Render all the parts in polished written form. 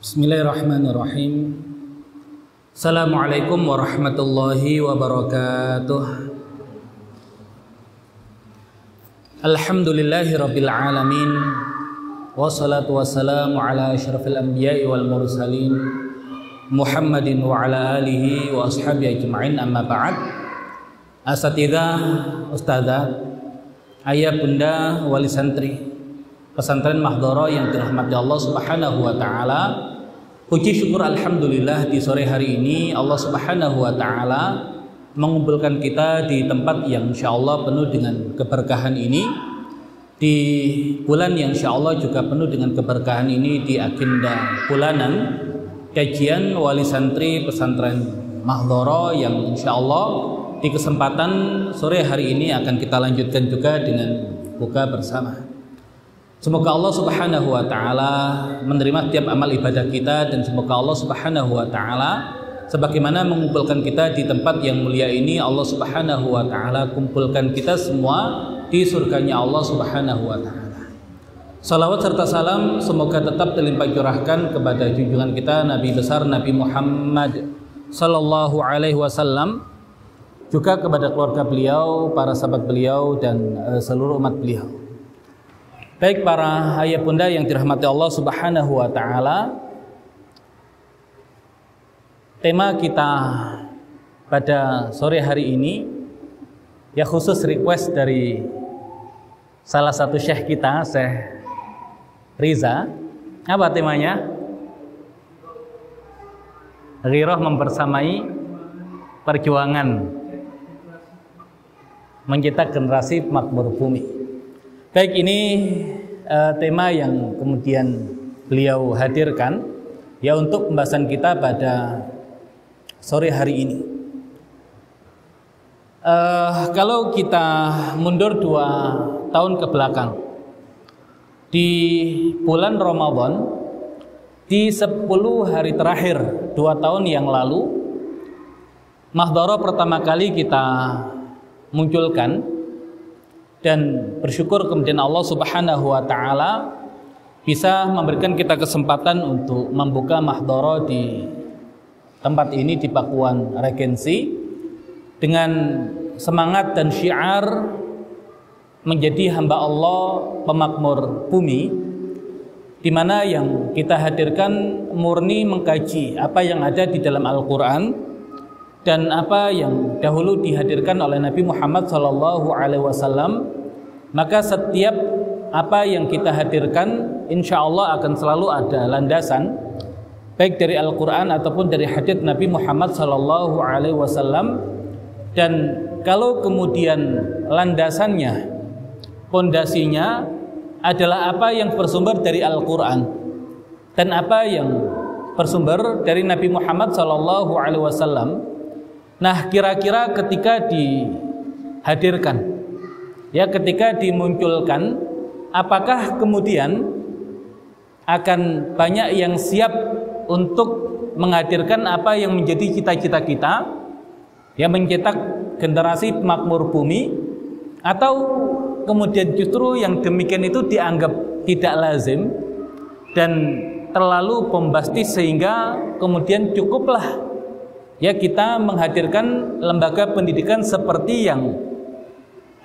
Bismillahirrahmanirrahim. Assalamualaikum warahmatullahi wabarakatuh. Alhamdulillahi rabbil alamin. Wassalatu wassalamu ala asyrafil anbiya'i wal mursalin Muhammadin wa ala alihi wa ashabihi ajma'in, amma ba'd. Asatidzah, ustadzah, ayah bunda, wali santri pesantren Mahdhara yang dirahmati Allah Subhanahu wa taala. Puji syukur alhamdulillah di sore hari ini Allah Subhanahu wa taala mengumpulkan kita di tempat yang insyaallah penuh dengan keberkahan ini, di bulan yang insyaallah juga penuh dengan keberkahan ini, di agenda bulanan kajian wali santri pesantren Mahdhara yang insyaallah di kesempatan sore hari ini akan kita lanjutkan juga dengan buka bersama. Semoga Allah Subhanahu wa taala menerima tiap amal ibadah kita, dan semoga Allah Subhanahu wa taala sebagaimana mengumpulkan kita di tempat yang mulia ini, Allah Subhanahu wa taala kumpulkan kita semua di surganya Allah Subhanahu wa taala. Salawat serta salam semoga tetap terlimpah curahkan kepada junjungan kita Nabi besar Nabi Muhammad sallallahu alaihi wasallam, juga kepada keluarga beliau, para sahabat beliau, dan seluruh umat beliau. Baik para ayah bunda yang dirahmati Allah Subhanahu wa taala, tema kita pada sore hari ini ya khusus request dari salah satu syekh kita, Syekh Riza. Apa temanya? Ghirah membersamai perjuangan mencetak generasi makmur bumi. Baik, ini tema yang kemudian beliau hadirkan ya untuk pembahasan kita pada sore hari ini. Kalau kita mundur 2 tahun ke belakang, di bulan Ramadan, di 10 hari terakhir 2 tahun yang lalu, Mahdhara pertama kali kita munculkan, dan bersyukur kemudian Allah Subhanahu wa taala bisa memberikan kita kesempatan untuk membuka Mahdhara di tempat ini, di Pakuan Regensi, dengan semangat dan syiar menjadi hamba Allah pemakmur bumi, di mana yang kita hadirkan murni mengkaji apa yang ada di dalam Al-Qur'an dan apa yang dahulu dihadirkan oleh Nabi Muhammad SAW. Maka setiap apa yang kita hadirkan insya Allah akan selalu ada landasan, baik dari Al-Quran ataupun dari hadits Nabi Muhammad SAW. Dan kalau kemudian landasannya, pondasinya adalah apa yang bersumber dari Al-Quran dan apa yang bersumber dari Nabi Muhammad SAW. Nah, kira-kira ketika dihadirkan, ya ketika dimunculkan, apakah kemudian akan banyak yang siap untuk menghadirkan apa yang menjadi cita-cita kita, ya mencetak generasi pemakmur bumi, atau kemudian justru yang demikian itu dianggap tidak lazim dan terlalu bombastis sehingga kemudian cukuplah ya kita menghadirkan lembaga pendidikan seperti yang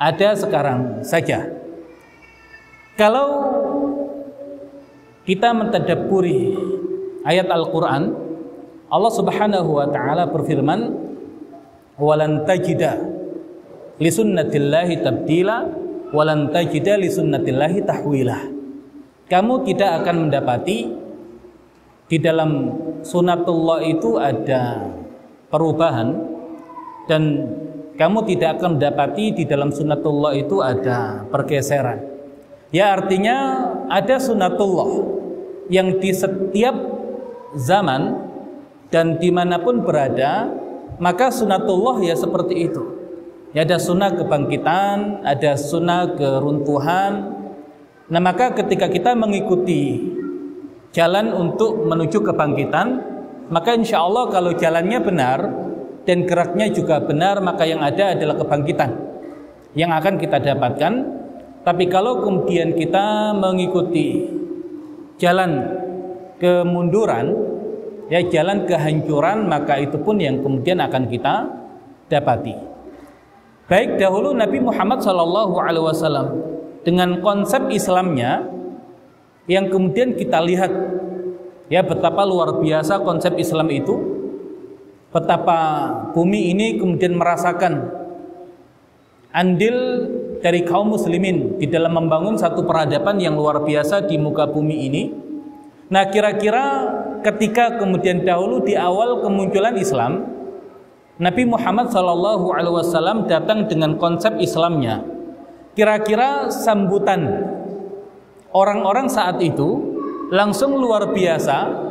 ada sekarang saja. Kalau kita mentadabburi ayat Al-Quran, Allah Subhanahu wa taala berfirman, "Walan tajida lisunnatillahi tabdila, walan tajida lisunnatillahi tahwila." Kamu tidak akan mendapati di dalam sunatullah itu ada perubahan, dan kamu tidak akan mendapati di dalam sunatullah itu ada pergeseran. Ya artinya ada sunatullah yang di setiap zaman dan dimanapun berada, maka sunatullah ya seperti itu. Ya ada sunnah kebangkitan, ada sunnah keruntuhan. Nah maka ketika kita mengikuti jalan untuk menuju kebangkitan, maka insya Allah kalau jalannya benar dan geraknya juga benar, maka yang ada adalah kebangkitan yang akan kita dapatkan. Tapi kalau kemudian kita mengikuti jalan kemunduran, ya jalan kehancuran, maka itu pun yang kemudian akan kita dapati. Baik dahulu Nabi Muhammad SAW dengan konsep Islamnya yang kemudian kita lihat ya betapa luar biasa konsep Islam itu, betapa bumi ini kemudian merasakan andil dari kaum muslimin di dalam membangun satu peradaban yang luar biasa di muka bumi ini. Nah, kira-kira ketika kemudian dahulu di awal kemunculan Islam, Nabi Muhammad SAW datang dengan konsep Islamnya. Kira-kira sambutan orang-orang saat itu langsung luar biasa,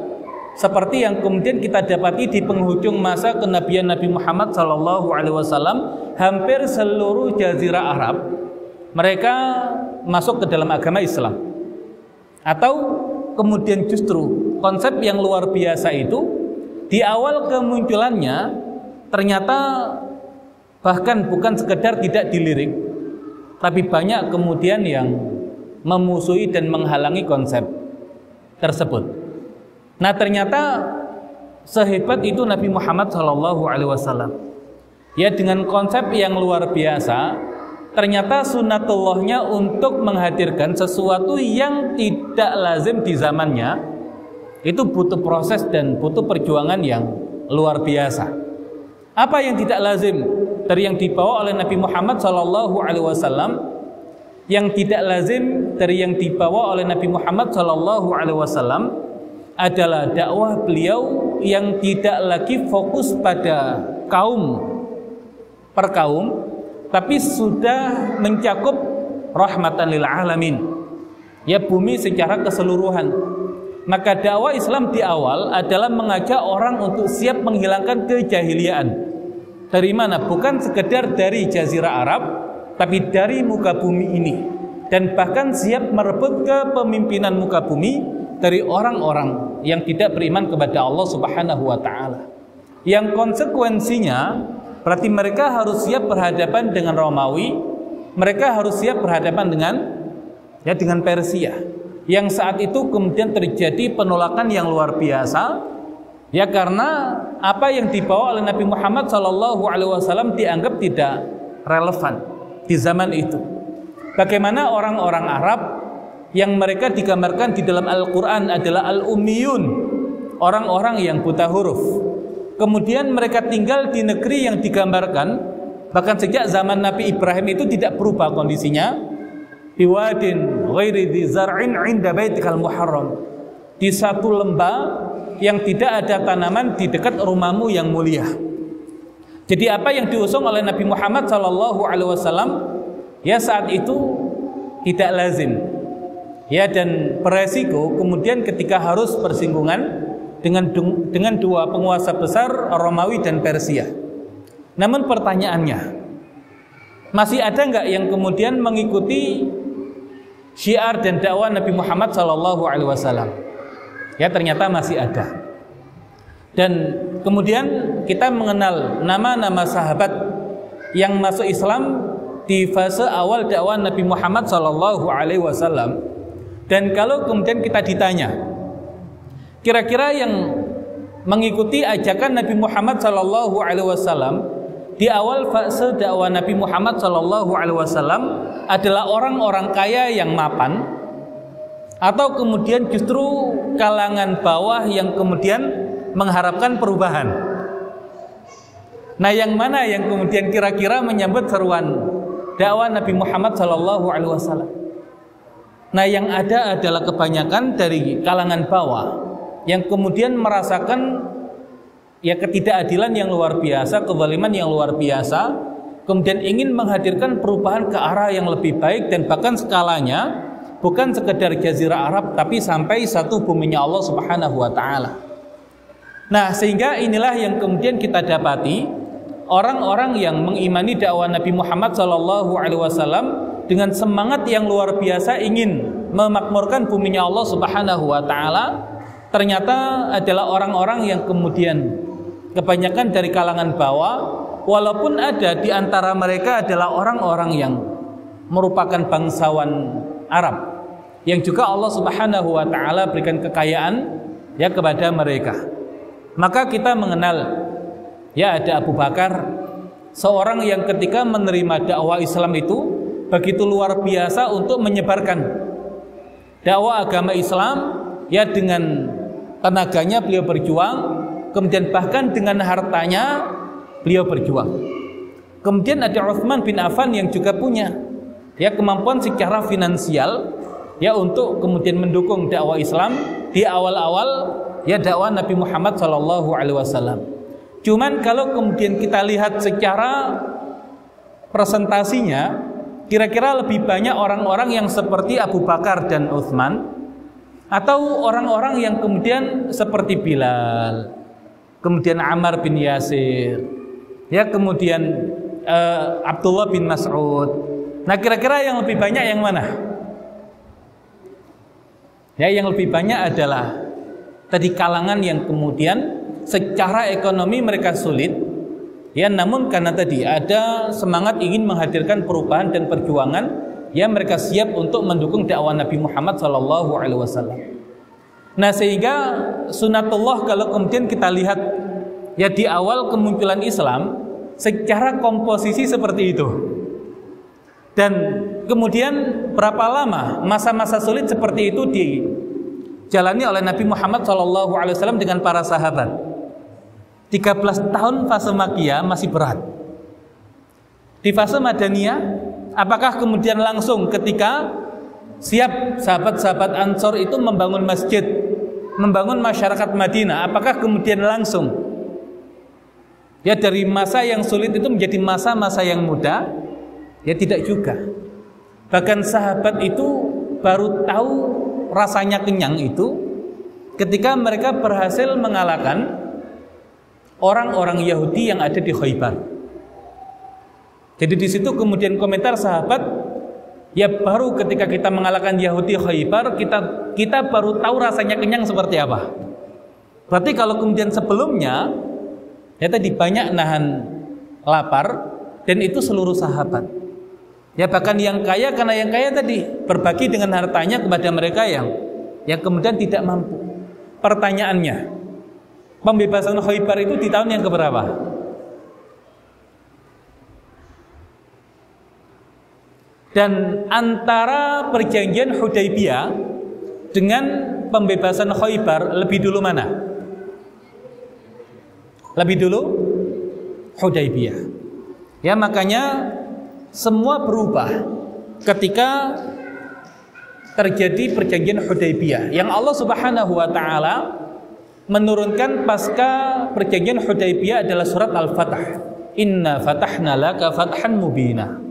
seperti yang kemudian kita dapati di penghujung masa kenabian Nabi Muhammad SAW. Hampir seluruh jazirah Arab mereka masuk ke dalam agama Islam. Atau kemudian justru konsep yang luar biasa itu di awal kemunculannya ternyata bahkan bukan sekedar tidak dilirik, tapi banyak kemudian yang memusuhi dan menghalangi konsep tersebut. Nah, ternyata sehebat itu Nabi Muhammad SAW. Ya, dengan konsep yang luar biasa, ternyata sunatullahnya untuk menghadirkan sesuatu yang tidak lazim di zamannya, itu butuh proses dan butuh perjuangan yang luar biasa. Apa yang tidak lazim dari yang dibawa oleh Nabi Muhammad SAW? Yang tidak lazim dari yang dibawa oleh Nabi Muhammad SAW adalah dakwah beliau yang tidak lagi fokus pada kaum per kaum, tapi sudah mencakup rahmatan lil alamin, ya bumi secara keseluruhan. Maka dakwah Islam di awal adalah mengajak orang untuk siap menghilangkan kejahiliaan. Dari mana? Bukan sekedar dari jazirah Arab, tapi dari muka bumi ini. Dan bahkan siap merebut kepemimpinan muka bumi dari orang-orang yang tidak beriman kepada Allah Subhanahu wa taala. Yang konsekuensinya berarti mereka harus siap berhadapan dengan Romawi, mereka harus siap berhadapan dengan Persia. Yang saat itu kemudian terjadi penolakan yang luar biasa, ya karena apa yang dibawa oleh Nabi Muhammad SAW dianggap tidak relevan di zaman itu. Bagaimana orang-orang Arab yang mereka digambarkan di dalam Al-Quran adalah al-ummiyun, orang-orang yang buta huruf. Kemudian mereka tinggal di negeri yang digambarkan, bahkan sejak zaman Nabi Ibrahim itu tidak berubah kondisinya. Biwadin ghairi dzi zar'in 'inda baitikal muharram, di satu lembah yang tidak ada tanaman di dekat rumahmu yang mulia. Jadi apa yang diusung oleh Nabi Muhammad SAW ya saat itu tidak lazim, ya, dan beresiko kemudian ketika harus bersinggungan dengan dua penguasa besar Romawi dan Persia. Namun pertanyaannya, masih ada nggak yang kemudian mengikuti syiar dan dakwah Nabi Muhammad SAW? Ya, ternyata masih ada. Dan kemudian kita mengenal nama-nama sahabat yang masuk Islam di fase awal dakwah Nabi Muhammad SAW. Dan kalau kemudian kita ditanya, kira-kira yang mengikuti ajakan Nabi Muhammad SAW di awal fase dakwah Nabi Muhammad SAW adalah orang-orang kaya yang mapan, atau kemudian justru kalangan bawah yang kemudian mengharapkan perubahan? Nah, yang mana yang kemudian kira-kira menyambut seruan dakwah Nabi Muhammad SAW? Nah, yang ada adalah kebanyakan dari kalangan bawah yang kemudian merasakan ya ketidakadilan yang luar biasa, kezaliman yang luar biasa, kemudian ingin menghadirkan perubahan ke arah yang lebih baik, dan bahkan skalanya bukan sekedar jazirah Arab tapi sampai satu buminya Allah Subhanahu wa taala. Nah, sehingga inilah yang kemudian kita dapati orang-orang yang mengimani dakwah Nabi Muhammad SAW dengan semangat yang luar biasa ingin memakmurkan buminya Allah Subhanahu wa taala, ternyata adalah orang-orang yang kemudian kebanyakan dari kalangan bawah, walaupun ada di antara mereka adalah orang-orang yang merupakan bangsawan Arab yang juga Allah Subhanahu wa taala berikan kekayaan ya kepada mereka. Maka kita mengenal ya ada Abu Bakar, seorang yang ketika menerima dakwah Islam itu begitu luar biasa untuk menyebarkan dakwah agama Islam, ya dengan tenaganya beliau berjuang, kemudian bahkan dengan hartanya beliau berjuang. Kemudian ada Utsman bin Affan yang juga punya ya kemampuan secara finansial ya untuk kemudian mendukung dakwah Islam di awal-awal ya dakwah Nabi Muhammad SAW. Cuman kalau kemudian kita lihat secara presentasinya, kira-kira lebih banyak orang-orang yang seperti Abu Bakar dan Utsman, atau orang-orang yang kemudian seperti Bilal, kemudian Ammar bin Yasir, ya kemudian Abdullah bin Mas'ud. Nah kira-kira yang lebih banyak yang mana? Ya yang lebih banyak adalah tadi kalangan yang kemudian secara ekonomi mereka sulit, ya namun karena tadi ada semangat ingin menghadirkan perubahan dan perjuangan, ya mereka siap untuk mendukung dakwah Nabi Muhammad SAW. Nah sehingga sunatullah kalau kemudian kita lihat ya di awal kemunculan Islam secara komposisi seperti itu, dan kemudian berapa lama masa-masa sulit seperti itu dijalani oleh Nabi Muhammad SAW dengan para sahabat. 13 tahun fase Makkiyah masih berat. Di fase Madaniyah, apakah kemudian langsung ketika siap sahabat-sahabat Ansor itu membangun masjid, membangun masyarakat Madinah, apakah kemudian langsung ya dari masa yang sulit itu menjadi masa-masa yang mudah? Ya tidak juga. Bahkan sahabat itu baru tahu rasanya kenyang itu ketika mereka berhasil mengalahkan orang-orang Yahudi yang ada di Khaybar. Jadi di situ kemudian komentar sahabat, ya baru ketika kita mengalahkan Yahudi Khaybar, kita baru tahu rasanya kenyang seperti apa. Berarti kalau kemudian sebelumnya ya tadi banyak nahan lapar, dan itu seluruh sahabat. Ya bahkan yang kaya, karena yang kaya tadi berbagi dengan hartanya kepada mereka yang kemudian tidak mampu. Pertanyaannya, pembebasan Khaybar itu di tahun yang keberapa? Dan antara perjanjian Hudaybiyah dengan pembebasan Khaybar lebih dulu mana? Lebih dulu Hudaybiyah. Ya makanya semua berubah ketika terjadi perjanjian Hudaybiyah yang Allah Subhanahu wa taala menurunkan pasca perjanjian Hudaybiyah adalah surat Al-Fatah. Inna fatahna laka fathan mubina.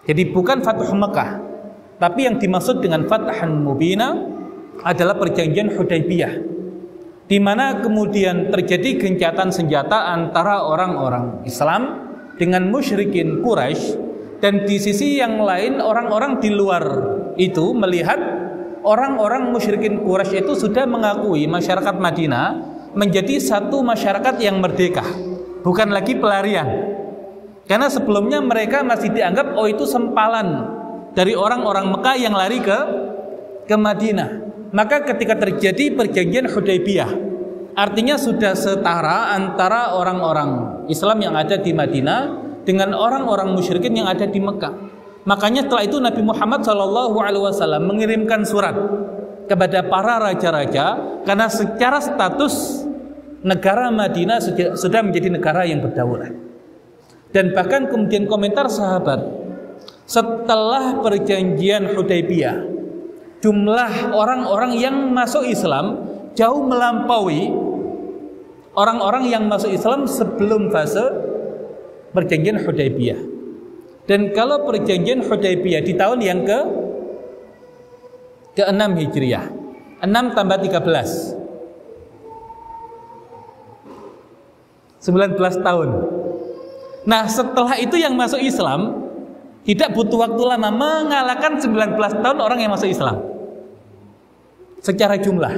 Jadi bukan Fathu Mekah, tapi yang dimaksud dengan fathan mubina adalah perjanjian Hudaybiyah, di mana kemudian terjadi gencatan senjata antara orang-orang Islam dengan musyrikin Quraisy, dan di sisi yang lain orang-orang di luar itu melihat orang-orang musyrikin Quraisy itu sudah mengakui masyarakat Madinah menjadi satu masyarakat yang merdeka, bukan lagi pelarian. Karena sebelumnya mereka masih dianggap itu sempalan dari orang-orang Mekah yang lari ke Madinah. Maka ketika terjadi perjanjian Hudaybiyah, artinya sudah setara antara orang-orang Islam yang ada di Madinah dengan orang-orang musyrikin yang ada di Mekah. Makanya setelah itu Nabi Muhammad SAW mengirimkan surat kepada para raja-raja, karena secara status negara Madinah sudah menjadi negara yang berdaulat. Dan bahkan kemudian komentar sahabat, setelah perjanjian Hudaybiyah, jumlah orang-orang yang masuk Islam jauh melampaui orang-orang yang masuk Islam sebelum fase perjanjian Hudaybiyah. Dan kalau perjanjian Hudaybiyah di tahun yang ke-6 Hijriah, 6 tambah 13, 19 tahun. Nah setelah itu yang masuk Islam tidak butuh waktu lama mengalahkan 19 tahun orang yang masuk Islam secara jumlah.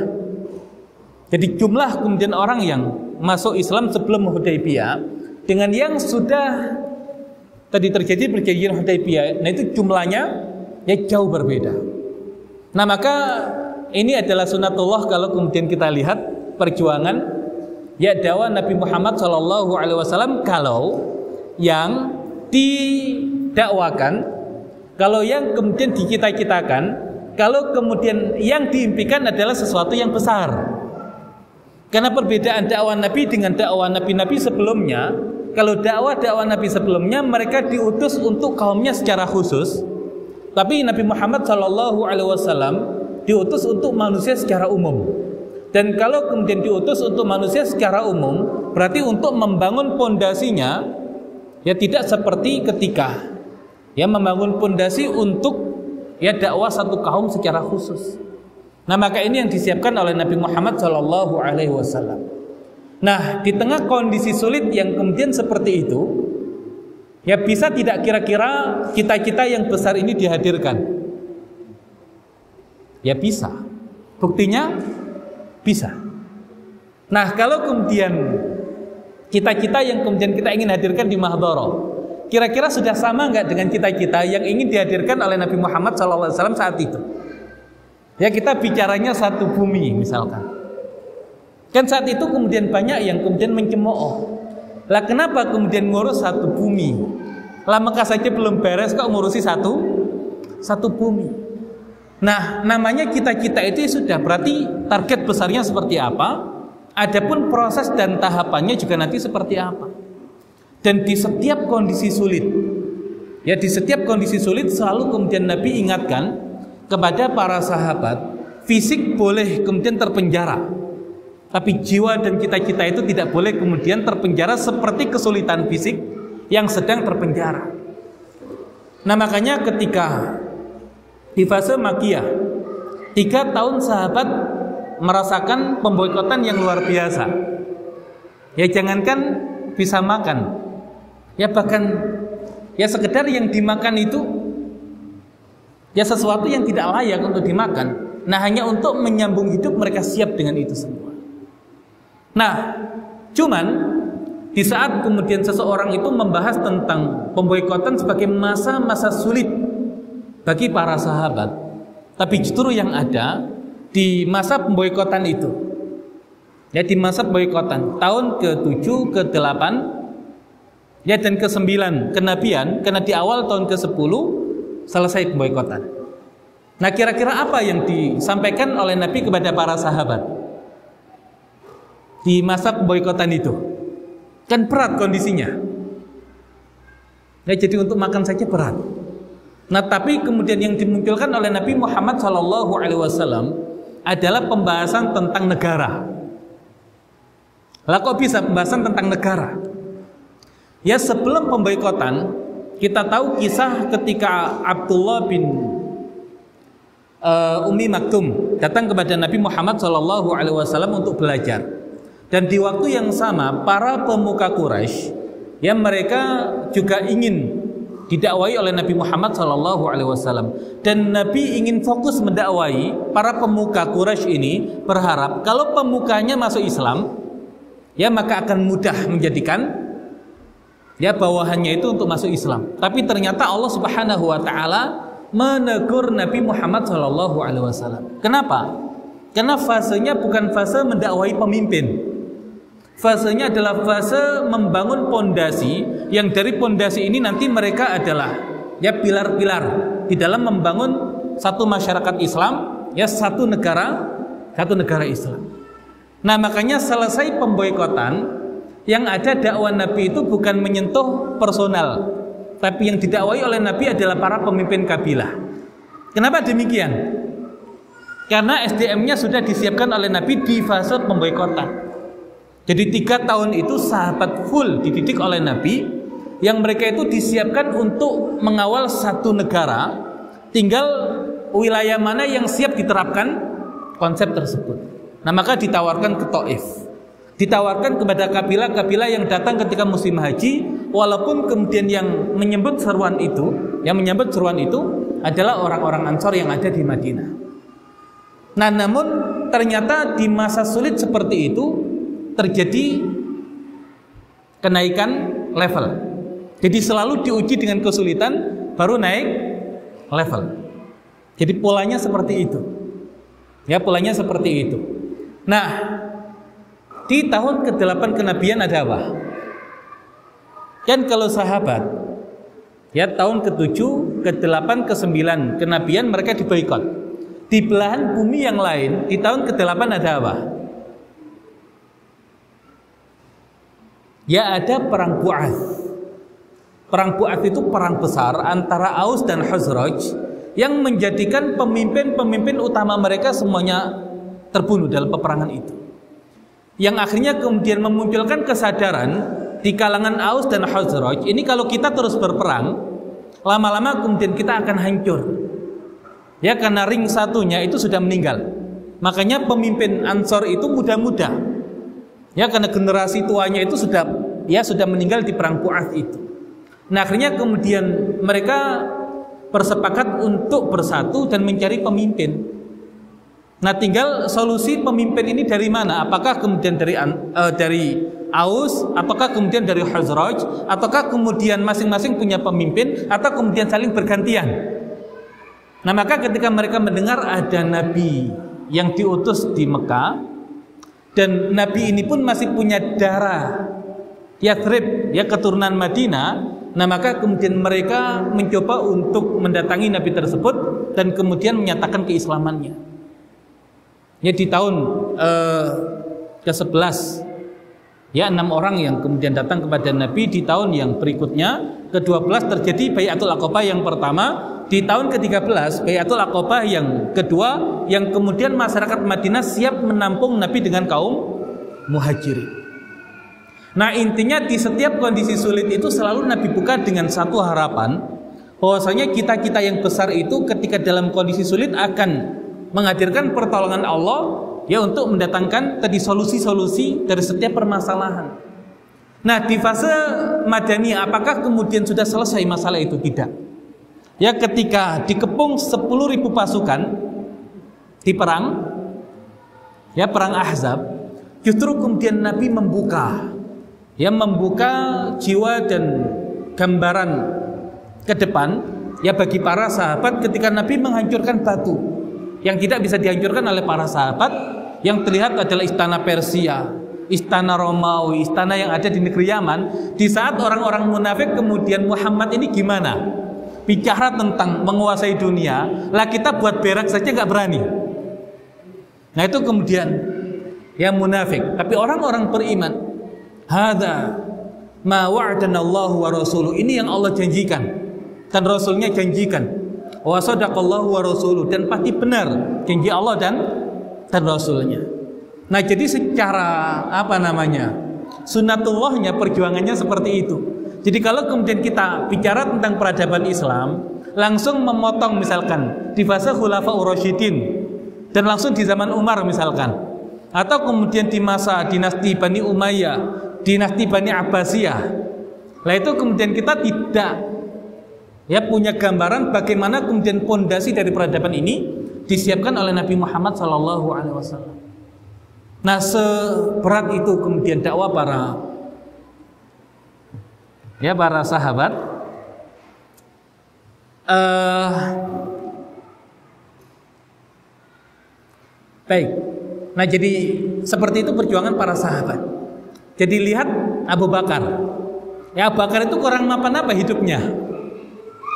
Jadi jumlah kemudian orang yang masuk Islam sebelum Hudaybiyah dengan yang sudah tadi terjadi perjanjian Hudaybiyah, nah itu jumlahnya ya jauh berbeda. Nah maka ini adalah sunatullah kalau kemudian kita lihat perjuangan ya dakwah Nabi Muhammad SAW. Kalau yang didakwakan, kalau yang kemudian dicita-citakan, kalau kemudian yang diimpikan adalah sesuatu yang besar. Karena perbedaan dakwah Nabi dengan dakwah Nabi-Nabi sebelumnya, kalau dakwah Nabi sebelumnya mereka diutus untuk kaumnya secara khusus, tapi Nabi Muhammad SAW diutus untuk manusia secara umum. Dan kalau kemudian diutus untuk manusia secara umum, berarti untuk membangun pondasinya ya tidak seperti ketika ya membangun pondasi untuk ya dakwah satu kaum secara khusus. Nah, maka ini yang disiapkan oleh Nabi Muhammad SAW. Nah, di tengah kondisi sulit yang kemudian seperti itu, ya bisa tidak kira-kira kita-kita yang besar ini dihadirkan? Ya bisa. Buktinya bisa. Nah, kalau kemudian kita-kita yang kemudian kita ingin hadirkan di Mahdhara, kira-kira sudah sama nggak dengan kita-kita yang ingin dihadirkan oleh Nabi Muhammad SAW saat itu? Ya, kita bicaranya satu bumi misalkan. Kan saat itu kemudian banyak yang kemudian mencemooh. Lah kenapa kemudian ngurus satu bumi? Lah Mekah saja belum beres kok ngurusi satu bumi. Nah, namanya kita-kita itu sudah berarti target besarnya seperti apa? Adapun proses dan tahapannya juga nanti seperti apa? Dan di setiap kondisi sulit, ya di setiap kondisi sulit selalu kemudian Nabi ingatkan kepada para sahabat, fisik boleh kemudian terpenjara, tapi jiwa dan kita-kita itu tidak boleh kemudian terpenjara seperti kesulitan fisik yang sedang terpenjara. Nah, makanya ketika di fase Makkiyah 3 tahun sahabat merasakan pemboikotan yang luar biasa. Ya jangankan bisa makan, ya bahkan ya sekedar yang dimakan itu ya sesuatu yang tidak layak untuk dimakan. Nah, hanya untuk menyambung hidup mereka siap dengan itu semua. Nah, cuman di saat kemudian seseorang itu membahas tentang pemboikotan sebagai masa-masa sulit bagi para sahabat, tapi justru yang ada di masa pemboikotan itu, ya di masa pemboikotan tahun ke-7, ke-8, ya dan ke-9 kenabian, karena di awal tahun ke-10 selesai pemboikotan. Nah, kira-kira apa yang disampaikan oleh Nabi kepada para sahabat di masa pemboikotan itu? Kan berat kondisinya. Ya, jadi untuk makan saja berat. Nah, tapi kemudian yang dimunculkan oleh Nabi Muhammad SAW adalah pembahasan tentang negara. Lah kok bisa pembahasan tentang negara? Ya sebelum pemboikotan kita tahu kisah ketika Abdullah bin Ummi Maktum datang kepada Nabi Muhammad SAW untuk belajar. Dan di waktu yang sama para pemuka Quraisy ya mereka juga ingin didakwai oleh Nabi Muhammad SAW, dan Nabi ingin fokus mendakwai para pemuka Quraisy ini, berharap kalau pemukanya masuk Islam ya maka akan mudah menjadikan ya bawahannya itu untuk masuk Islam. Tapi ternyata Allah Subhanahu wa taala menegur Nabi Muhammad SAW. Kenapa? Karena fasenya bukan fase mendakwai pemimpin. Fasenya adalah fase membangun pondasi, yang dari pondasi ini nanti mereka adalah ya pilar-pilar di dalam membangun satu masyarakat Islam, ya satu negara Islam. Nah, makanya selesai pemboikotan, yang ada dakwah Nabi itu bukan menyentuh personal, tapi yang didakwai oleh Nabi adalah para pemimpin kabilah. Kenapa demikian? Karena SDM-nya sudah disiapkan oleh Nabi di fase pemboikotan. Jadi 3 tahun itu sahabat full dididik oleh Nabi, yang mereka itu disiapkan untuk mengawal satu negara, tinggal wilayah mana yang siap diterapkan konsep tersebut. Nah, maka ditawarkan ke Taif, ditawarkan kepada kabilah-kabilah yang datang ketika musim haji, walaupun kemudian yang menyambut seruan itu adalah orang-orang Ansor yang ada di Madinah. Nah, namun ternyata di masa sulit seperti itu terjadi kenaikan level. Jadi selalu diuji dengan kesulitan baru naik level. Jadi polanya seperti itu. Ya, polanya seperti itu. Nah, di tahun ke-8 kenabian ada apa? Kan kalau sahabat, ya tahun ke-7, ke-8, ke-9 kenabian mereka diboikot. Di belahan bumi yang lain, di tahun ke-8 ada apa? Ya ada perang Bu'ath. Perang Bu'ath itu perang besar antara Aus dan Khazraj yang menjadikan pemimpin-pemimpin utama mereka semuanya terbunuh dalam peperangan itu. Yang akhirnya kemudian memunculkan kesadaran di kalangan Aus dan Khazraj, ini kalau kita terus berperang, lama-lama kemudian kita akan hancur. Ya, karena ring satunya itu sudah meninggal. Makanya pemimpin Ansor itu muda-muda. Ya, karena generasi tuanya itu sudah meninggal di perang Bu'ath itu. Nah, akhirnya kemudian mereka bersepakat untuk bersatu dan mencari pemimpin. Nah, tinggal solusi pemimpin ini dari mana? Apakah kemudian dari Aus, ataukah kemudian dari Khazraj, ataukah kemudian masing-masing punya pemimpin, atau kemudian saling bergantian? Nah, maka ketika mereka mendengar ada nabi yang diutus di Mekah, dan nabi ini pun masih punya darah Yathrib, ya keturunan Madinah. Nah, maka kemudian mereka mencoba untuk mendatangi nabi tersebut dan kemudian menyatakan keislamannya. Ya, di tahun ke-11, ya 6 orang yang kemudian datang kepada Nabi. Di tahun yang berikutnya, ke-12 terjadi Bai'atul Aqabah yang pertama. Di tahun ke-13 Bai'atul Aqabah yang kedua, yang kemudian masyarakat Madinah siap menampung Nabi dengan kaum Muhajirin. Nah, intinya di setiap kondisi sulit itu selalu Nabi buka dengan satu harapan, bahwasanya kita-kita yang besar itu ketika dalam kondisi sulit akan menghadirkan pertolongan Allah, ya, untuk mendatangkan tadi solusi-solusi dari setiap permasalahan. Nah, di fase Madaniyah apakah kemudian sudah selesai masalah itu? Tidak. Ya, ketika dikepung 10.000 pasukan di perang, ya perang Ahzab, justru kemudian Nabi membuka jiwa dan gambaran ke depan, ya bagi para sahabat ketika Nabi menghancurkan batu yang tidak bisa dihancurkan oleh para sahabat. Yang terlihat adalah istana Persia, istana Romawi, istana yang ada di negeri Yaman. Di saat orang-orang munafik kemudian Muhammad ini gimana bicara tentang menguasai dunia, lah kita buat berak saja nggak berani. Nah, itu kemudian ya munafik. Tapi orang-orang beriman, hadza ma wa'adana Allahu wa rasuluh, ini yang Allah janjikan dan Rasulnya janjikan. Wa sadaqallahu wa rasuluh, dan pasti benar janji Allah dan Rasulnya. Nah, jadi secara sunnatullahnya, perjuangannya seperti itu. Jadi kalau kemudian kita bicara tentang peradaban Islam, langsung memotong misalkan di fase Khulafaur Rasyidin dan langsung di zaman Umar misalkan, atau kemudian di masa dinasti Bani Umayyah, dinasti Bani Abbasiyah. Nah, itu kemudian kita tidak punya gambaran bagaimana kemudian pondasi dari peradaban ini disiapkan oleh Nabi Muhammad SAW. Nah, seberat itu kemudian dakwah para sahabat. Baik. Nah, jadi seperti itu perjuangan para sahabat. Jadi lihat Abu Bakar. Ya, Abu Bakar itu kurang mapan apa hidupnya.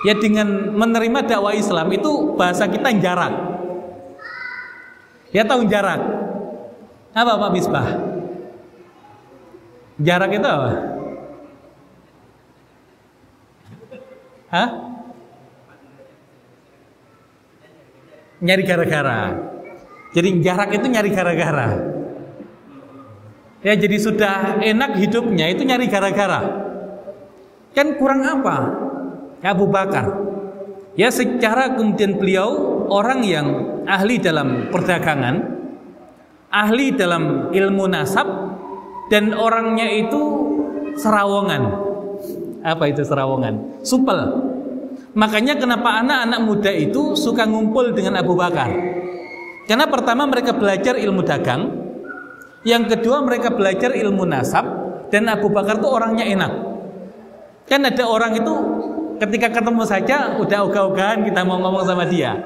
Ya, dengan menerima dakwah Islam itu bahasa kita jarak. Ya, tahu jarak? Apa Pak Misbah? Jarak itu apa? Hah? Nyari gara-gara. Jadi jarak itu nyari gara-gara. Ya, jadi sudah enak hidupnya itu nyari gara-gara. Kan kurang apa? Abu Bakar. Ya, secara kemudian beliau orang yang ahli dalam perdagangan, ahli dalam ilmu nasab, dan orangnya itu serawongan. Apa itu serawongan? Supel. Makanya kenapa anak-anak muda itu suka ngumpul dengan Abu Bakar? Karena pertama mereka belajar ilmu dagang, yang kedua mereka belajar ilmu nasab, dan Abu Bakar itu orangnya enak. Kan ada orang itu ketika ketemu saja udah ogah-ogahan kita mau ngomong sama dia.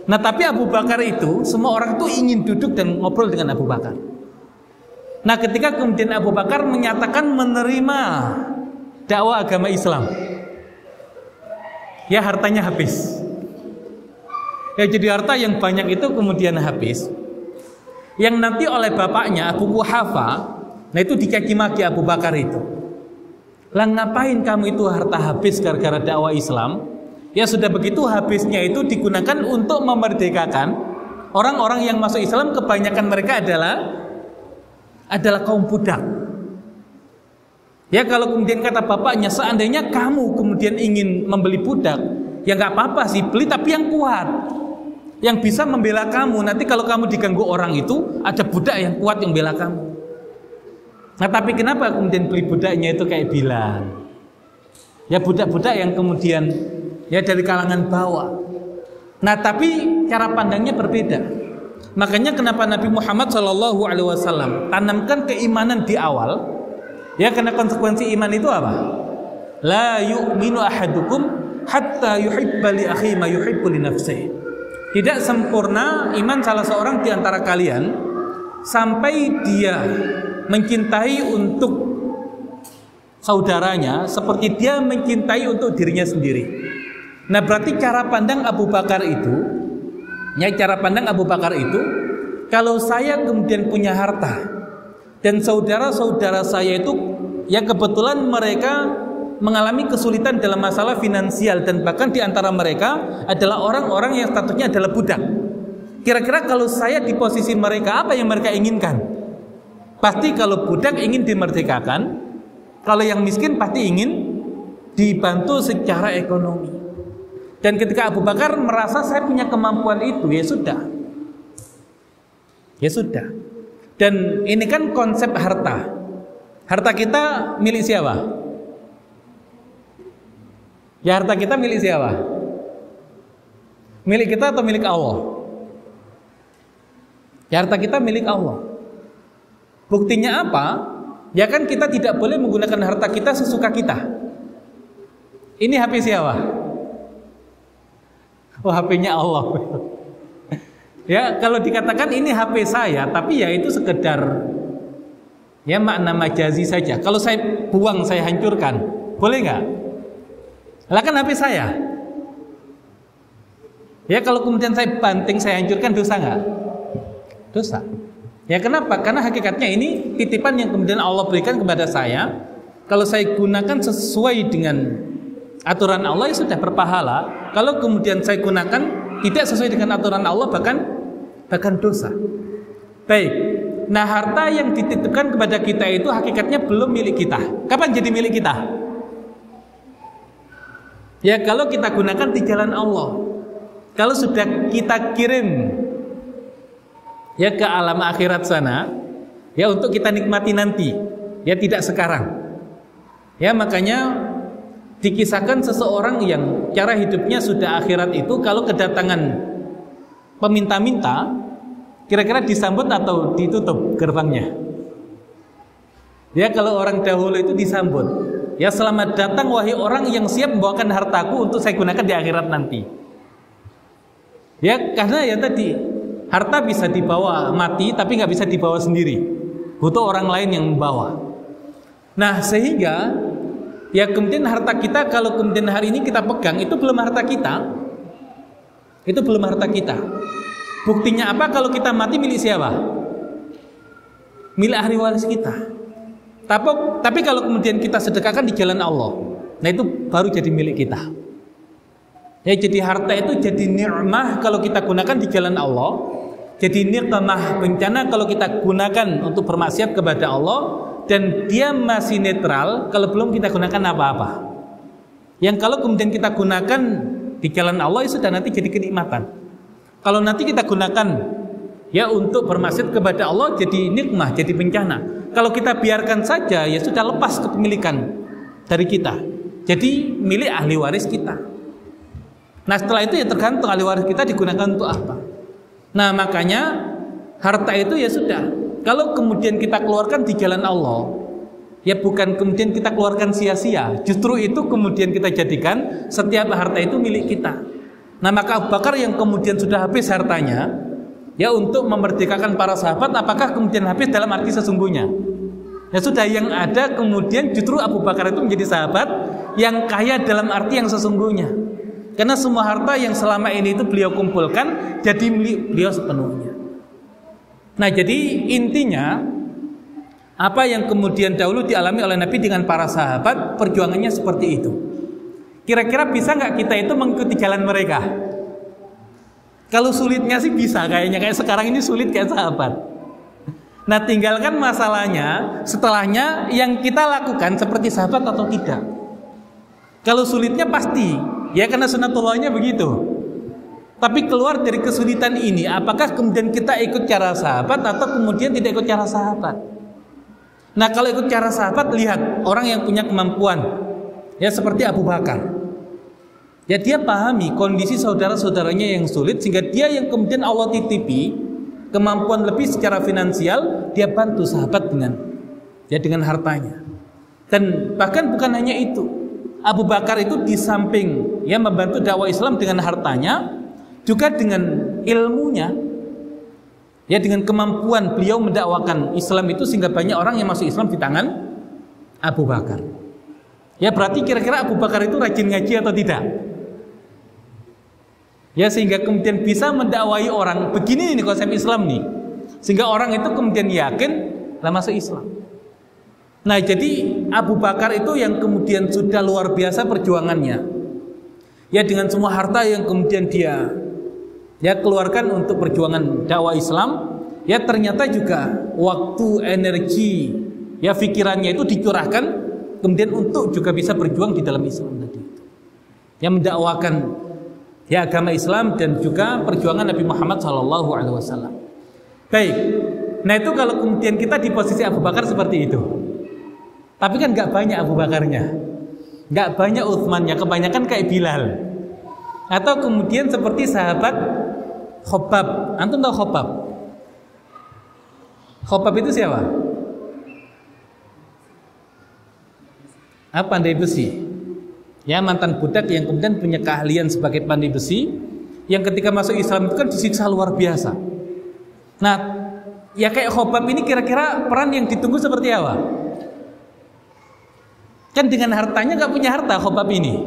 Nah tapi Abu Bakar itu, semua orang itu ingin duduk dan ngobrol dengan Abu Bakar. Nah ketika kemudian Abu Bakar menyatakan menerima dakwah agama Islam, ya hartanya habis. Ya jadi harta yang banyak itu kemudian habis. Yang nanti oleh bapaknya Abu Quhafa, nah itu dicaci maki Abu Bakar itu. Lah ngapain kamu itu harta habis gara-gara dakwah Islam? Ya sudah begitu habisnya itu digunakan untuk memerdekakan orang-orang yang masuk Islam, kebanyakan mereka adalah kaum budak. Ya kalau kemudian kata bapaknya, seandainya kamu kemudian ingin membeli budak, ya nggak apa-apa sih, beli tapi yang kuat, yang bisa membela kamu. Nanti kalau kamu diganggu orang itu, ada budak yang kuat yang bela kamu. Nah tapi kenapa kemudian beli budaknya itu kayak Bilal? Ya budak-budak yang kemudian ya dari kalangan bawah. Nah tapi cara pandangnya berbeda. Makanya kenapa Nabi Muhammad SAW tanamkan keimanan di awal. Ya karena konsekuensi iman itu apa? La yu'minu ahadukum hatta yuhibba li akhi ma yuhibbu li nafsihi. Tidak sempurna iman salah seorang di antara kalian sampai dia mencintai untuk saudaranya seperti dia mencintai untuk dirinya sendiri. Nah berarti cara pandang Abu Bakar itu, ya cara pandang Abu Bakar itu, kalau saya kemudian punya harta dan saudara-saudara saya itu ya kebetulan mereka mengalami kesulitan dalam masalah finansial dan bahkan di antara mereka adalah orang-orang yang statusnya adalah budak. Kira-kira kalau saya di posisi mereka, apa yang mereka inginkan? Pasti kalau budak ingin dimerdekakan, kalau yang miskin pasti ingin dibantu secara ekonomi. Dan ketika Abu Bakar merasa saya punya kemampuan itu, ya sudah. Ya sudah. Dan ini kan konsep harta. Harta kita milik siapa? Ya harta kita milik siapa? Milik kita atau milik Allah? Ya harta kita milik Allah. Buktinya apa? Ya kan kita tidak boleh menggunakan harta kita sesuka kita. Ini HP siapa? Oh HP-nya Allah. Ya kalau dikatakan ini HP saya, tapi ya itu sekedar ya makna majazi saja. Kalau saya buang, saya hancurkan, boleh nggak? Lah kan HP saya. Ya kalau kemudian saya banting, saya hancurkan, dosa nggak? Dosa. Ya kenapa? Karena hakikatnya ini titipan yang kemudian Allah berikan kepada saya. Kalau saya gunakan sesuai dengan aturan Allah, ya sudah berpahala. Kalau kemudian saya gunakan tidak sesuai dengan aturan Allah, bahkan dosa. Baik. Nah harta yang dititipkan kepada kita itu hakikatnya belum milik kita. Kapan jadi milik kita? Ya kalau kita gunakan di jalan Allah. Kalau sudah kita kirim ya ke alam akhirat sana, ya untuk kita nikmati nanti, ya tidak sekarang. Ya makanya dikisahkan seseorang yang cara hidupnya sudah akhirat itu, kalau kedatangan peminta-minta, kira-kira disambut atau ditutup gerbangnya? Ya kalau orang dahulu itu disambut, ya selamat datang wahai orang yang siap membawakan hartaku untuk saya gunakan di akhirat nanti. Ya karena ya tadi harta bisa dibawa mati, tapi nggak bisa dibawa sendiri. Butuh orang lain yang membawa. Nah sehingga ya kemudian harta kita kalau kemudian hari ini kita pegang, itu belum harta kita. Itu belum harta kita. Buktinya apa? Kalau kita mati milik siapa? Milik ahli waris kita. Tapi kalau kemudian kita sedekahkan di jalan Allah, nah itu baru jadi milik kita. Ya jadi harta itu jadi nikmah kalau kita gunakan di jalan Allah. Jadi nikmah bencana kalau kita gunakan untuk bermaksiat kepada Allah. Dan dia masih netral kalau belum kita gunakan apa-apa. Yang kalau kemudian kita gunakan di jalan Allah, ya sudah nanti jadi kenikmatan. Kalau nanti kita gunakan ya untuk bermaksiat kepada Allah, jadi nikmah, jadi bencana. Kalau kita biarkan saja, ya sudah lepas kepemilikan dari kita. Jadi milik ahli waris kita. Nah setelah itu ya tergantung ahli waris kita digunakan untuk apa. Nah makanya harta itu ya sudah, kalau kemudian kita keluarkan di jalan Allah, ya bukan kemudian kita keluarkan sia-sia. Justru itu kemudian kita jadikan setiap harta itu milik kita. Nah, maka Abu Bakar yang kemudian sudah habis hartanya ya untuk memerdekakan para sahabat, apakah kemudian habis dalam arti sesungguhnya? Ya sudah, yang ada kemudian justru Abu Bakar itu menjadi sahabat yang kaya dalam arti yang sesungguhnya. Karena semua harta yang selama ini itu beliau kumpulkan jadi milik beliau sepenuhnya. Nah, jadi intinya apa yang kemudian dahulu dialami oleh Nabi dengan para sahabat, perjuangannya seperti itu. Kira-kira bisa nggak kita itu mengikuti jalan mereka? Kalau sulitnya sih bisa, kayaknya kayak sekarang ini sulit kayak sahabat. Nah, tinggalkan masalahnya setelahnya yang kita lakukan seperti sahabat atau tidak. Kalau sulitnya pasti, ya karena sunatullahnya begitu. Tapi keluar dari kesulitan ini, apakah kemudian kita ikut cara sahabat atau kemudian tidak ikut cara sahabat? Nah, kalau ikut cara sahabat, lihat orang yang punya kemampuan, ya seperti Abu Bakar. Ya dia pahami kondisi saudara-saudaranya yang sulit, sehingga dia yang kemudian Allah titipi kemampuan lebih secara finansial, dia bantu sahabat dengan hartanya. Dan bahkan bukan hanya itu, Abu Bakar itu di samping ya membantu dakwah Islam dengan hartanya, juga dengan ilmunya, ya dengan kemampuan beliau mendakwakan Islam itu, sehingga banyak orang yang masuk Islam di tangan Abu Bakar. Ya berarti kira-kira Abu Bakar itu rajin ngaji atau tidak? Ya sehingga kemudian bisa mendakwai orang, begini nih konsep Islam nih, sehingga orang itu kemudian yakin lah masuk Islam. Nah, jadi Abu Bakar itu yang kemudian sudah luar biasa perjuangannya, ya dengan semua harta yang kemudian dia keluarkan untuk perjuangan dakwah Islam, ya ternyata juga waktu, energi, ya pikirannya itu dicurahkan kemudian untuk juga bisa berjuang di dalam Islam tadi, yang mendakwakan ya agama Islam dan juga perjuangan Nabi Muhammad SAW. Baik, nah itu kalau kemudian kita di posisi Abu Bakar seperti itu. Tapi kan nggak banyak Abu Bakarnya, nggak banyak Utsmannya, kebanyakan kayak Bilal. Atau kemudian seperti sahabat Khobab. Antum tahu Khobab? Khobab itu siapa? Pandai besi. Ya, mantan budak yang kemudian punya keahlian sebagai pandai besi, yang ketika masuk Islam itu kan disiksa luar biasa. Nah, ya kayak Khobab ini kira-kira peran yang ditunggu seperti apa? Kan dengan hartanya gak punya harta Khobab ini.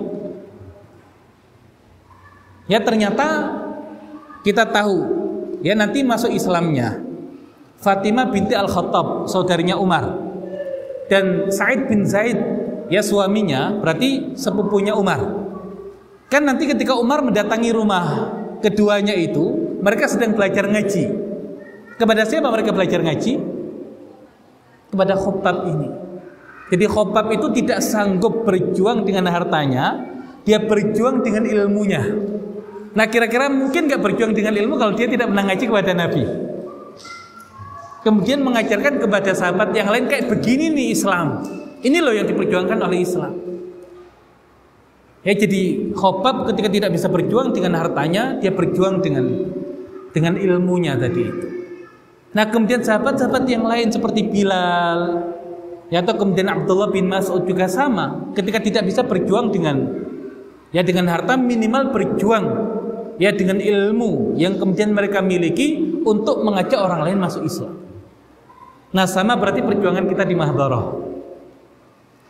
Ya ternyata kita tahu, ya nanti masuk Islamnya Fatimah binti Al-Khattab, saudarinya Umar, dan Sa'id bin Zaid, ya suaminya, berarti sepupunya Umar. Kan nanti ketika Umar mendatangi rumah keduanya itu, mereka sedang belajar ngaji. Kepada siapa mereka belajar ngaji? Kepada Khobab ini. Jadi Khobab itu tidak sanggup berjuang dengan hartanya, dia berjuang dengan ilmunya. Nah kira-kira mungkin gak berjuang dengan ilmu kalau dia tidak pernah ngaji kepada Nabi, kemudian mengajarkan kepada sahabat yang lain kayak begini nih Islam. Ini loh yang diperjuangkan oleh Islam. Ya jadi Khobab ketika tidak bisa berjuang dengan hartanya, dia berjuang dengan ilmunya tadi itu. Nah kemudian sahabat-sahabat yang lain seperti Bilal, ya atau kemudian Abdullah bin Mas'ud juga sama. Ketika tidak bisa berjuang dengan harta, minimal berjuang ya dengan ilmu yang kemudian mereka miliki untuk mengajak orang lain masuk Islam. Nah sama berarti perjuangan kita di Mahdharah.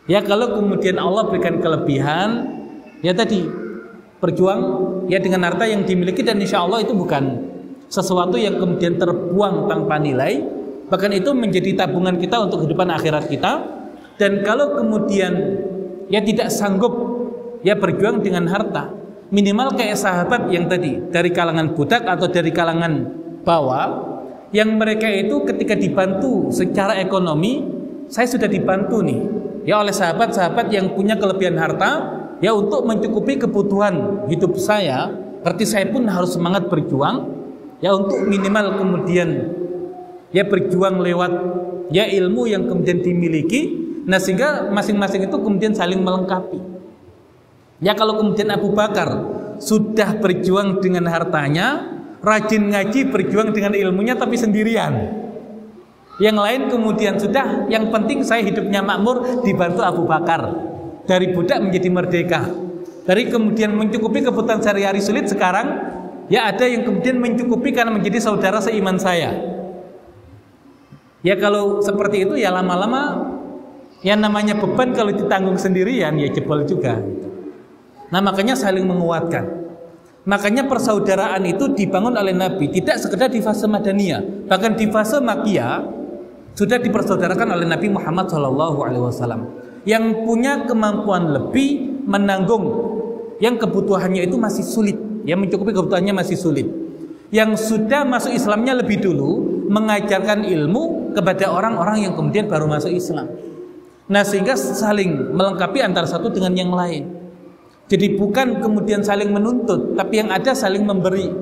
Ya kalau kemudian Allah berikan kelebihan, ya tadi berjuang ya dengan harta yang dimiliki, dan insya Allah itu bukan sesuatu yang kemudian terbuang tanpa nilai, bahkan itu menjadi tabungan kita untuk kehidupan akhirat kita. Dan kalau kemudian ya tidak sanggup ya berjuang dengan harta, minimal kayak sahabat yang tadi dari kalangan budak atau dari kalangan bawah, yang mereka itu ketika dibantu secara ekonomi, saya sudah dibantu nih ya oleh sahabat-sahabat yang punya kelebihan harta ya untuk mencukupi kebutuhan hidup saya, berarti saya pun harus semangat berjuang ya untuk minimal kemudian ya berjuang lewat ya ilmu yang kemudian dimiliki. Nah sehingga masing-masing itu kemudian saling melengkapi. Ya kalau kemudian Abu Bakar sudah berjuang dengan hartanya, rajin ngaji, berjuang dengan ilmunya tapi sendirian. Yang lain kemudian sudah, yang penting saya hidupnya makmur, dibantu Abu Bakar dari budak menjadi merdeka. Dari kemudian mencukupi kebutuhan sehari-hari sulit, sekarang ya ada yang kemudian mencukupi karena menjadi saudara seiman saya. Ya kalau seperti itu ya lama-lama yang namanya beban kalau ditanggung sendirian ya jebol juga. Nah makanya saling menguatkan. Makanya persaudaraan itu dibangun oleh Nabi tidak sekedar di fase Madaniyah, bahkan di fase Makkiyah sudah dipersaudarakan oleh Nabi Muhammad SAW yang punya kemampuan lebih menanggung yang kebutuhannya itu masih sulit, yang mencukupi kebutuhannya masih sulit, yang sudah masuk Islamnya lebih dulu mengajarkan ilmu kepada orang-orang yang kemudian baru masuk Islam. Nah sehingga saling melengkapi antara satu dengan yang lain. Jadi bukan kemudian saling menuntut, tapi yang ada saling memberi.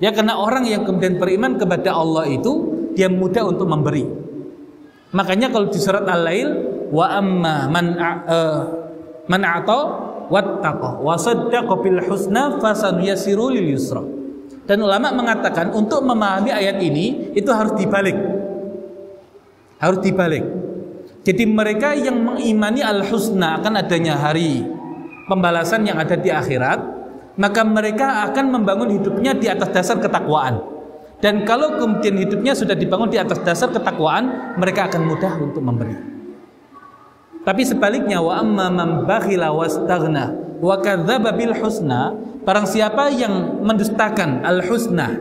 Ya karena orang yang kemudian beriman kepada Allah itu dia mudah untuk memberi. Makanya kalau di surat Al-Lail, wa amma man a'ta wattaqa wa saddaqa bil husna fasanuyassiru lil yusra. Dan ulama mengatakan untuk memahami ayat ini itu harus dibalik. Harus dibalik. Jadi mereka yang mengimani al-husna akan adanya hari pembalasan yang ada di akhirat, maka mereka akan membangun hidupnya di atas dasar ketakwaan. Dan kalau kemudian hidupnya sudah dibangun di atas dasar ketakwaan, mereka akan mudah untuk memberi. Tapi sebaliknya, wa amma man bakhila wastaghna wa kadzdzaba bil husna, barang siapa yang mendustakan al-husna,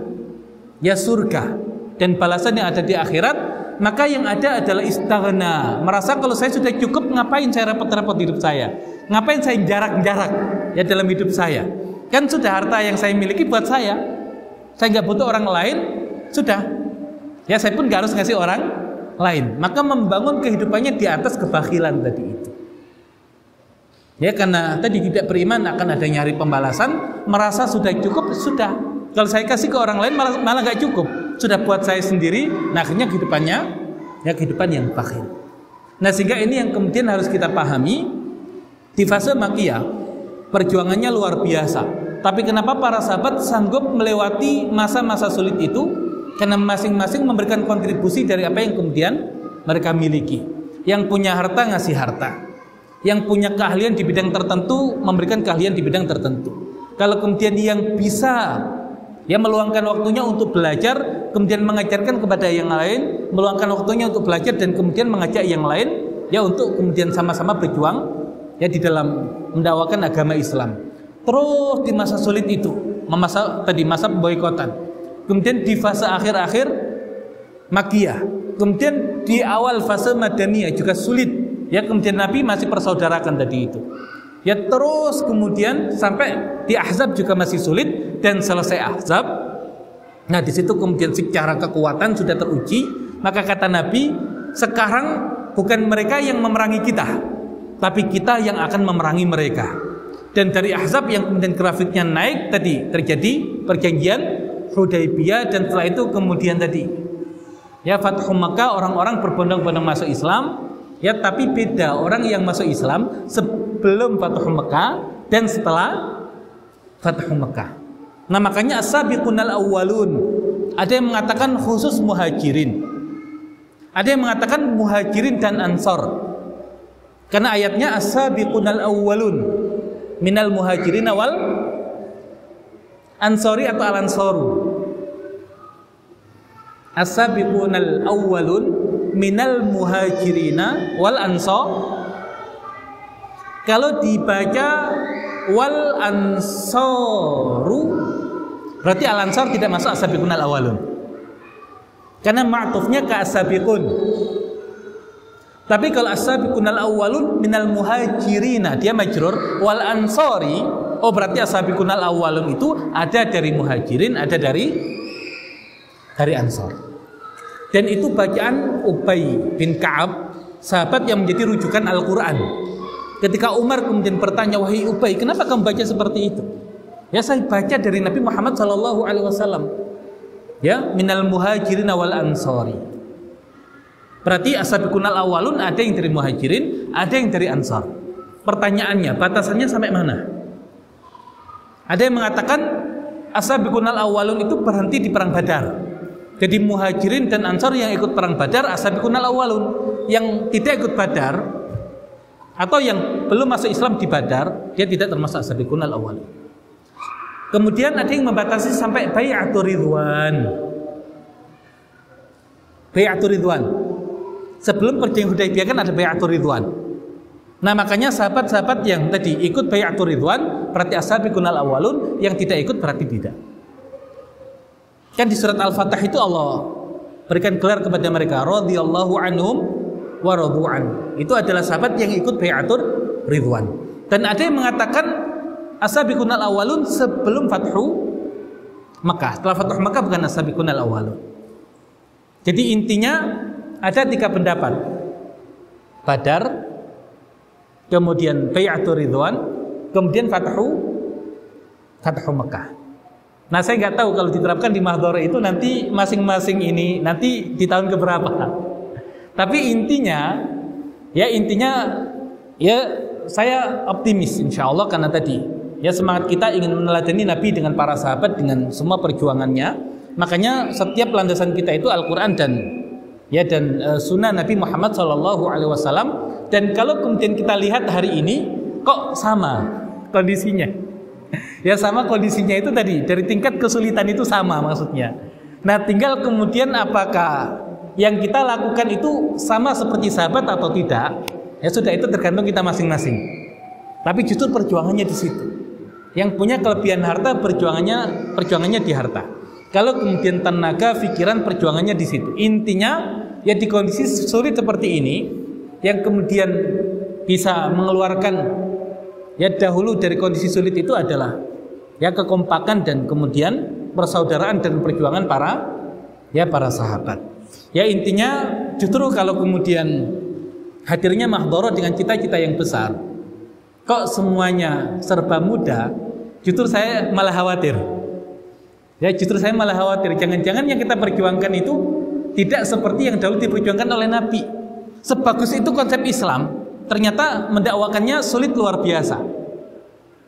ya surga dan balasan yang ada di akhirat, maka yang ada adalah istaghna, merasa kalau saya sudah cukup, ngapain saya repot-repot hidup saya? Ngapain saya jarak-jarak ya dalam hidup saya? Kan sudah harta yang saya miliki buat saya nggak butuh orang lain, sudah. Ya saya pun nggak harus ngasih orang lain. Maka membangun kehidupannya di atas kebakhilan tadi itu. Ya karena tadi tidak beriman akan adanya hari pembalasan, merasa sudah cukup, sudah. Kalau saya kasih ke orang lain malah nggak cukup, sudah buat saya sendiri. Nah akhirnya kehidupannya ya kehidupan yang bakhil. Nah sehingga ini yang kemudian harus kita pahami. Di fase Makkiyah perjuangannya luar biasa. Tapi kenapa para sahabat sanggup melewati masa-masa sulit itu? Karena masing-masing memberikan kontribusi dari apa yang kemudian mereka miliki. Yang punya harta ngasih harta, yang punya keahlian di bidang tertentu memberikan keahlian di bidang tertentu. Kalau kemudian yang bisa ya meluangkan waktunya untuk belajar, kemudian mengajarkan kepada yang lain, meluangkan waktunya untuk belajar dan kemudian mengajak yang lain ya untuk kemudian sama-sama berjuang ya di dalam mendakwakan agama Islam. Terus di masa sulit itu, masa pemboikotan. Kemudian di fase akhir-akhir Makkiyah. Kemudian di awal fase Madaniyah juga sulit. Ya kemudian Nabi masih persaudarakan tadi itu. Ya terus kemudian sampai di Ahzab juga masih sulit dan selesai Ahzab. Nah di situ kemudian secara kekuatan sudah teruji. Maka kata Nabi, sekarang bukan mereka yang memerangi kita, tapi kita yang akan memerangi mereka. Dan dari Ahzab yang kemudian grafiknya naik tadi terjadi perjanjian Hudaybiyah, dan setelah itu kemudian tadi ya Fathu Makkah, orang-orang berbondong-bondong masuk Islam. Ya tapi beda orang yang masuk Islam sebelum Fathu Makkah dan setelah Fathu Makkah. Nah makanya as-sabiqunal awwalun, ada yang mengatakan khusus muhajirin, ada yang mengatakan muhajirin dan ansor. Karena ayatnya as-sabiqunal awwalun minal muhajirin wal ansori atau al-ansoru. As-sabiqunal awwalun minal muhajirina wal ansor. Kalau dibaca wal ansoru berarti al-ansor tidak masuk as-sabiqunal awwalun. Karena ma'tufnya ke as-sabiqun. Tapi kalau as-sabiqunal awwalun minal muhajirina dia majrur, wal ansori oh berarti as-sabiqunal awwalun itu ada dari muhajirin, ada dari ansor. Dan itu bacaan Ubay bin Ka'ab, sahabat yang menjadi rujukan Al-Qur'an. Ketika Umar kemudian bertanya, wahai Ubay, kenapa kamu baca seperti itu? Ya saya baca dari Nabi Muhammad SAW. Ya minal muhajirina wal ansori. Berarti as-sabiqunal awwalun ada yang dari muhajirin, ada yang dari ansar. Pertanyaannya, batasannya sampai mana? Ada yang mengatakan as-sabiqunal awwalun itu berhenti di perang Badar. Jadi muhajirin dan ansar yang ikut perang Badar as-sabiqunal awwalun. Yang tidak ikut Badar atau yang belum masuk Islam di Badar, dia tidak termasuk as-sabiqun al-awwalun. Kemudian ada yang membatasi sampai bai'atur ridwan. Bai'atur ridwan. Sebelum perjanjian Hudaybiyah kan ada bai'atur ridwan. Nah, makanya sahabat-sahabat yang tadi ikut bai'atur ridwan berarti as-sabiqun al-awwalun, yang tidak ikut berarti tidak. Kan di surat Al-Fatah itu Allah berikan gelar kepada mereka, radhiyallahu anhum wa radu'an. Itu adalah sahabat yang ikut bai'atur ridwan. Dan ada yang mengatakan as-sabiqun al-awwalun sebelum Fathu Makkah. Setelah Fathu Makkah bukan as-sabiqun al-awwalun. Jadi intinya ada 3 pendapat. Badar, kemudian bai'atur ridwan, kemudian Fathu Makkah. Nah, saya nggak tahu kalau diterapkan di Mahdhara itu nanti masing-masing ini nanti di tahun keberapa. Tapi intinya saya optimis insya Allah, karena tadi ya semangat kita ingin meneladani Nabi dengan para sahabat dengan semua perjuangannya. Makanya setiap landasan kita itu Al-Quran dan sunnah Nabi Muhammad SAW. Dan kalau kemudian kita lihat hari ini kok sama kondisinya, ya sama kondisinya itu tadi, dari tingkat kesulitan itu sama maksudnya. Nah, tinggal kemudian apakah yang kita lakukan itu sama seperti sahabat atau tidak, ya sudah, itu tergantung kita masing-masing. Tapi justru perjuangannya di situ. Yang punya kelebihan harta perjuangannya di harta. Kalau kemudian tenaga, pikiran, perjuangannya di situ. Intinya ya di kondisi sulit seperti ini, yang kemudian bisa mengeluarkan ya dahulu dari kondisi sulit itu adalah ya kekompakan dan kemudian persaudaraan dan perjuangan para sahabat. Ya intinya justru kalau kemudian hadirnya Mahdhara dengan cita-cita yang besar, kok semuanya serba mudah, justru saya malah khawatir. Ya justru saya malah khawatir, jangan-jangan yang kita perjuangkan itu tidak seperti yang dahulu diperjuangkan oleh Nabi. Sebagus itu konsep Islam, ternyata mendakwakannya sulit luar biasa.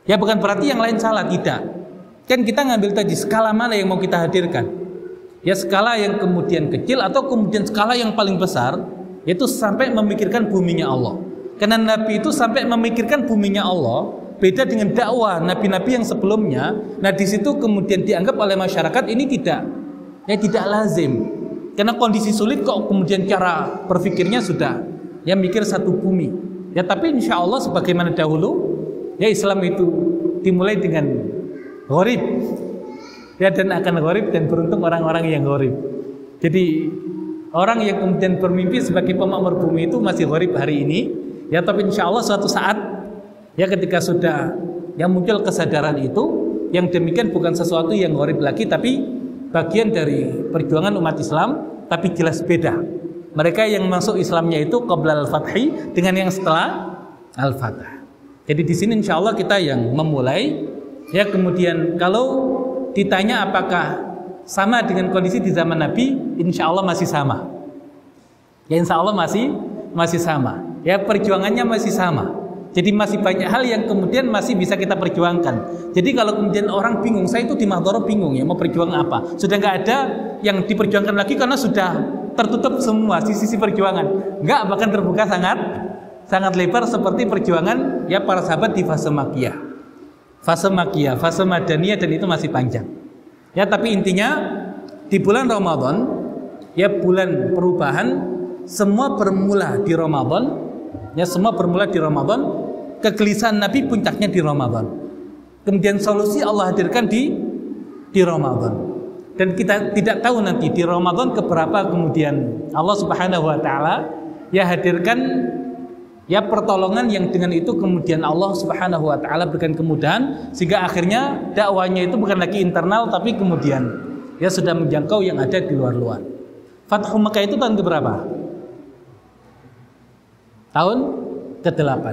Ya bukan berarti yang lain salah, tidak. Kan kita ngambil tadi skala mana yang mau kita hadirkan. Ya skala yang kemudian kecil atau kemudian skala yang paling besar, yaitu sampai memikirkan buminya Allah. Karena Nabi itu sampai memikirkan buminya Allah, beda dengan dakwah nabi-nabi yang sebelumnya. Nah di situ kemudian dianggap oleh masyarakat ini tidak lazim. Karena kondisi sulit kok kemudian cara berpikirnya sudah ya mikir satu bumi. Ya tapi insya Allah sebagaimana dahulu, ya Islam itu dimulai dengan gharib. Ya dan akan gharib, dan beruntung orang-orang yang gharib. Jadi orang yang kemudian bermimpi sebagai pemakmur bumi itu masih gharib hari ini. Ya tapi insya Allah suatu saat ya ketika sudah yang muncul kesadaran itu, yang demikian bukan sesuatu yang gharib lagi, tapi bagian dari perjuangan umat Islam, tapi jelas beda. Mereka yang masuk Islamnya itu qabla al-fathi dengan yang setelah al-fatah. Jadi di sini insya Allah kita yang memulai. Ya kemudian kalau ditanya apakah sama dengan kondisi di zaman Nabi, insya Allah masih sama. Ya insya Allah masih sama. Ya perjuangannya masih sama. Jadi masih banyak hal yang kemudian masih bisa kita perjuangkan. Jadi kalau kemudian orang bingung, saya itu di Mahdhara bingung ya mau berjuang apa, sudah nggak ada yang diperjuangkan lagi karena sudah tertutup semua sisi perjuangan. Nggak, bahkan terbuka sangat lebar seperti perjuangan ya para sahabat di fase Makkiyah, fase Madaniyah, dan itu masih panjang. Ya tapi intinya di bulan Ramadan, ya bulan perubahan, semua bermula di Ramadan. Ya semua bermula di Ramadan. Kegelisahan Nabi puncaknya di Ramadan. Kemudian solusi Allah hadirkan di Ramadan. Dan kita tidak tahu nanti di Ramadan keberapa kemudian Allah Subhanahu wa taala ya hadirkan ya pertolongan yang dengan itu kemudian Allah Subhanahu wa taala berikan kemudahan sehingga akhirnya dakwanya itu bukan lagi internal tapi kemudian ya sudah menjangkau yang ada di luar-luar. Fathu Makkah itu tahun keberapa? Tahun ke-8.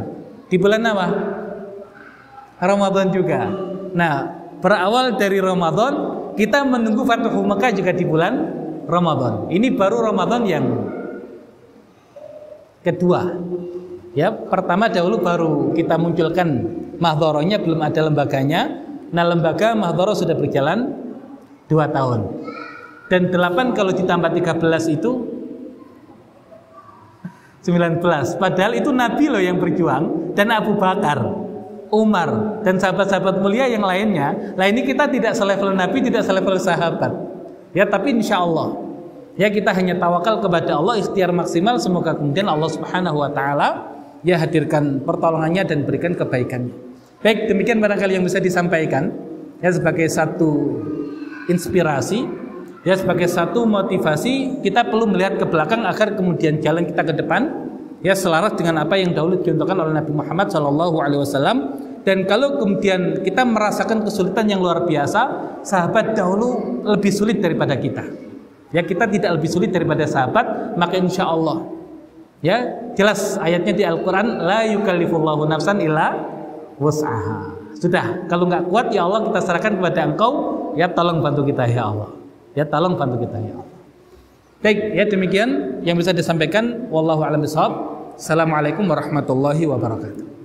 Di bulan apa? Ramadan juga. Nah, berawal dari Ramadan, kita menunggu Fathu Makkah juga di bulan Ramadan. Ini baru Ramadan yang kedua. Ya, pertama dahulu baru kita munculkan Mahdharanya, belum ada lembaganya. Nah, lembaga Mahdhara sudah berjalan 2 tahun. Dan 8 kalau ditambah 13 itu 19. Padahal itu Nabi loh yang berjuang, dan Abu Bakar, Umar, dan sahabat-sahabat mulia yang lainnya. Lah ini kita tidak selevel Nabi, tidak selevel sahabat. Ya, tapi insya Allah ya kita hanya tawakal kepada Allah, ikhtiar maksimal. Semoga kemudian Allah Subhanahu wa taala ya hadirkan pertolongannya dan berikan kebaikannya. Baik, demikian barangkali yang bisa disampaikan ya sebagai satu inspirasi, ya sebagai satu motivasi. Kita perlu melihat ke belakang agar kemudian jalan kita ke depan ya selaras dengan apa yang dahulu dicontohkan oleh Nabi Muhammad SAW. Dan kalau kemudian kita merasakan kesulitan yang luar biasa, sahabat dahulu lebih sulit daripada kita. Ya, kita tidak lebih sulit daripada sahabat, maka insya Allah ya jelas ayatnya di Al-Quran, la yukallifullahu nafsan illa wus'aha. Sudah, kalau nggak kuat ya Allah kita serahkan kepada Engkau, ya tolong bantu kita ya Allah. Ya tolong bantu kita ya Allah. Baik, ya demikian yang bisa disampaikan. Wallahu a'lam bishawab. Assalamualaikum warahmatullahi wabarakatuh.